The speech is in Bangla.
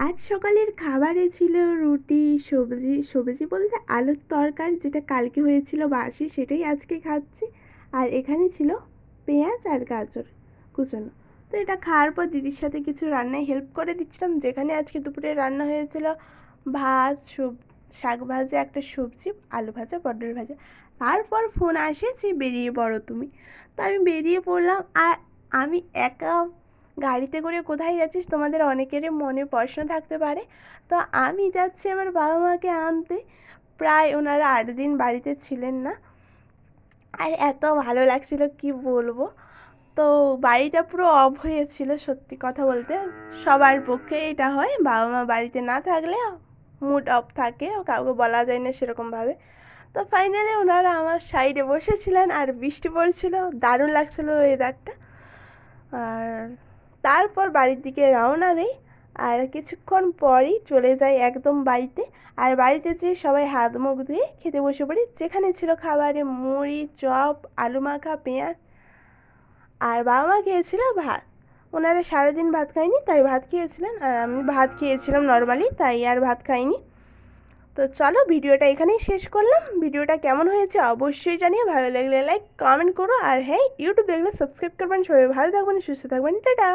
আজ সকালের খাবারে ছিল রুটি, সবজি বলতে আলুর তরকারি, যেটা কালকে হয়েছিল বাসি সেটাই আজকে খাচ্ছি। আর এখানে ছিল পেঁয়াজ আর গাজর কুচোনো। তো এটা খাওয়ার পর দিদির সাথে কিছু রান্নায় হেল্প করে দিচ্ছিলাম, যেখানে আজকে দুপুরে রান্না হয়েছিল ভাত, শাক ভাজা, একটা সবজি, আলু ভাজা, পটল ভাজা। তারপর ফোন আসে যে বেরিয়ে পড়ো তুমি। তো আমি বেরিয়ে পড়লাম। আর আমি একা গাড়িতে করে কোথায় যাচ্ছিস, তোমাদের অনেকেরই মনে প্রশ্ন থাকতে পারে। তো আমি যাচ্ছি আমার বাবা মাকে আনতে। প্রায় ওনারা 8 দিন বাড়িতে ছিলেন না। আর এত ভালো লাগছিল কি বলবো। তো বাড়িটা পুরো অফ হয়েছিল, সত্যি কথা বলতে। সবার পক্ষে এটা হয়, বাবা মা বাড়িতে না থাকলে মুড অফ থাকে, কাউকে বলা যায় না সেরকমভাবে। তো ফাইনালি ওনারা আমার সাইডে বসেছিলেন আর বৃষ্টি পড়ছিল, দারুণ লাগছিল ওয়েদারটা। আর তারপর বাড়ির দিকে রওনা দিই। আর কিছুক্ষণ পরই চলে যাই একদম বাড়িতে। আর বাড়িতে যেয়ে সবাই হাত মুখ ধুয়ে খেতে বসে পড়ি, যেখানে ছিল খাবারে মুড়ি, চপ, আলু মাখা, পেঁয়াজ। আর বাবা মা খেয়েছিল ভাত। ওনারা সারাদিন ভাত খায়নি, তাই ভাত খেয়েছিলেন। আর আমি ভাত খেয়েছিলাম নর্মালি, তাই আর ভাত খাইনি। তো চলো, ভিডিওটা এখানেই শেষ করলাম। ভিডিওটা কেমন হয়েছে অবশ্যই জানিয়ে, ভালো লাগলে লাইক কমেন্ট করো। আর হ্যাঁ, ইউটিউব দেখলে সাবস্ক্রাইব করবেন। সবাই ভালো থাকবেন, সুস্থ থাকবেন, টাটা।